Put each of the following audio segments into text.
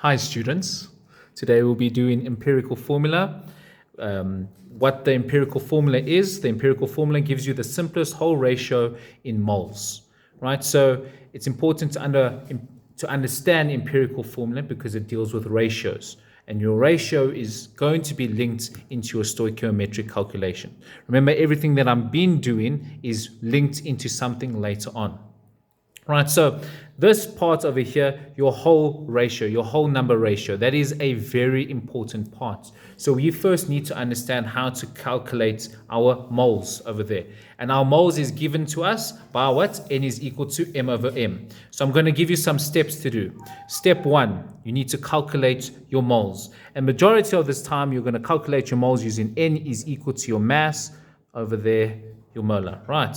Hi students, today we'll be doing empirical formula. What the empirical formula is, the empirical formula gives you the simplest whole ratio in moles, right? So it's important to understand empirical formula because it deals with ratios, and your ratio is going to be linked into your stoichiometric calculation. Remember, everything that I've been doing is linked into something later on. Right, so this part over here, your whole ratio, your whole number ratio, that is a very important part. So we first need to understand how to calculate our moles over there. And our moles is given to us by what? N is equal to M over M. So I'm going to give you some steps to do. Step 1, you need to calculate your moles. And majority of this time, you're going to calculate your moles using N is equal to your mass over there, your molar, right?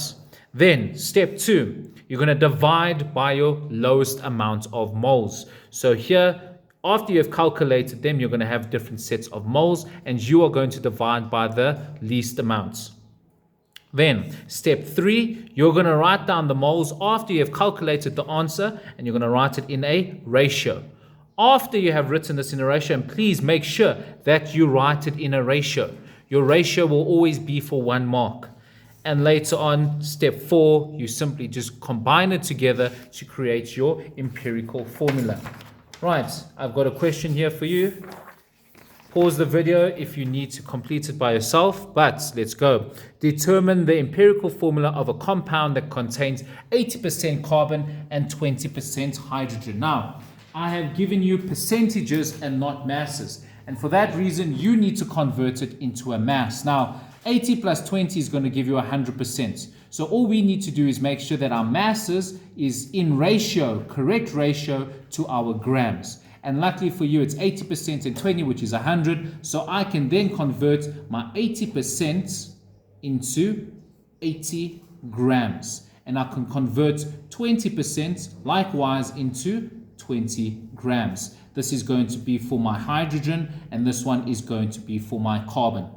Then step 2, you're going to divide by your lowest amount of moles. So here, after you've calculated them, you're going to have different sets of moles, and you are going to divide by the least amounts. Then step 3, you're going to write down the moles after you have calculated the answer, and you're going to write it in a ratio. After you have written this in a ratio, and please make sure that you write it in a ratio. Your ratio will always be for 1 mark. And later on, step 4, you simply just combine it together to create your empirical formula. Right, I've got a question here for you. Pause the video if you need to complete it by yourself, but let's go. Determine the empirical formula of a compound that contains 80% carbon and 20% hydrogen. Now, I have given you percentages and not masses. And for that reason, you need to convert it into a mass. Now, 80 plus 20 is going to give you 100%. So all we need to do is make sure that our masses is in ratio, correct ratio to our grams. And luckily for you, it's 80% and 20, which is 100. So I can then convert my 80% into 80 grams. And I can convert 20% likewise into 20 grams. This is going to be for my hydrogen, and this one is going to be for my carbon.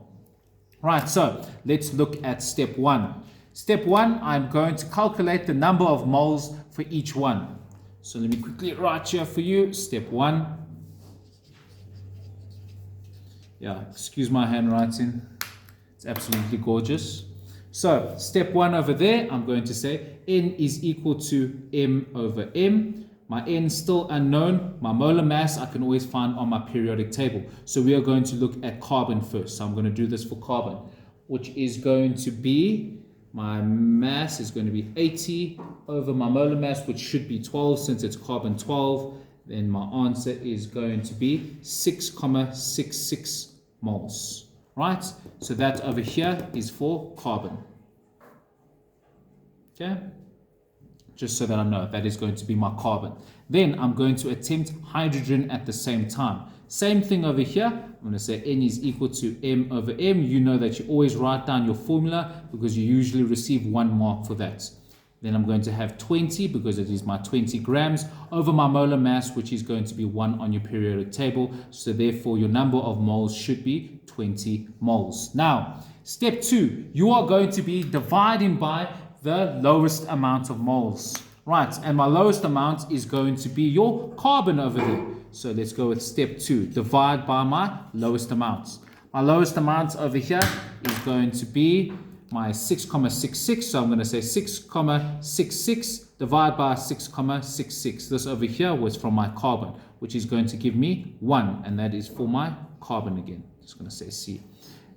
Right, so let's look at step 1. Step 1, I'm going to calculate the number of moles for each one. So let me quickly write here for you. Step 1. Yeah, excuse my handwriting. It's absolutely gorgeous. So step 1 over there, I'm going to say N is equal to M over M. My N still unknown. My molar mass I can always find on my periodic table. So we are going to look at carbon first. So I'm going to do this for carbon, which is going to be, my mass is going to be 80 over my molar mass, which should be 12 since it's carbon 12. Then my answer is going to be 6,66 moles. Right? So that over here is for carbon. Okay? Just so that I know that is going to be my carbon. Then I'm going to attempt hydrogen at the same time. Same thing over here. I'm going to say N is equal to M over M. You know that you always write down your formula because you usually receive 1 mark for that. Then I'm going to have 20 because it is my 20 grams over my molar mass, which is going to be 1 on your periodic table. So therefore your number of moles should be 20 moles. Now, step 2, you are going to be dividing by the lowest amount of moles. Right, and my lowest amount is going to be your carbon over there. So let's go with step 2, divide by my lowest amounts. My lowest amounts over here is going to be my 6,66. So I'm going to say 6,66 divide by 6,66. This over here was from my carbon, which is going to give me 1, and that is for my carbon again. Just going to say C.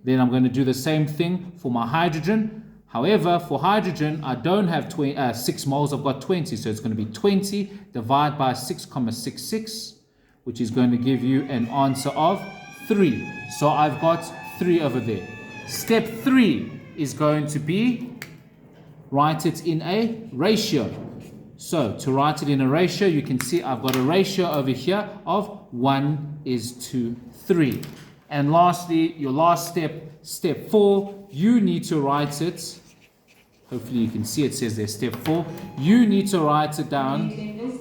Then I'm going to do the same thing for my hydrogen. However, for hydrogen, I don't have 6 moles, I've got 20. So it's going to be 20 divided by 6,66, which is going to give you an answer of 3. So I've got 3 over there. Step 3 is going to be write it in a ratio. So to write it in a ratio, you can see I've got a ratio over here of 1 is to 3. And lastly, your last step, step 4, you need to write it. Hopefully you can see it says there, step 4. You need to write it down. Please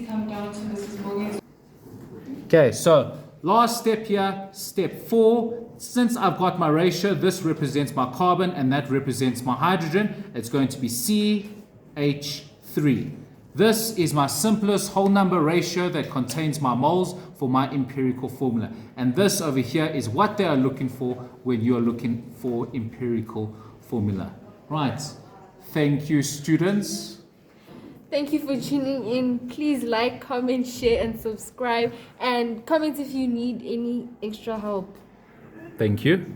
come down to Mrs. Morgan. Okay, so last step here, step 4. Since I've got my ratio, this represents my carbon and that represents my hydrogen. It's going to be CH3. This is my simplest whole number ratio that contains my moles for my empirical formula. And this over here is what they are looking for when you're looking for empirical formula. Right. Thank you, students. Thank you for tuning in. Please like, comment, share, and subscribe. And comment if you need any extra help. Thank you.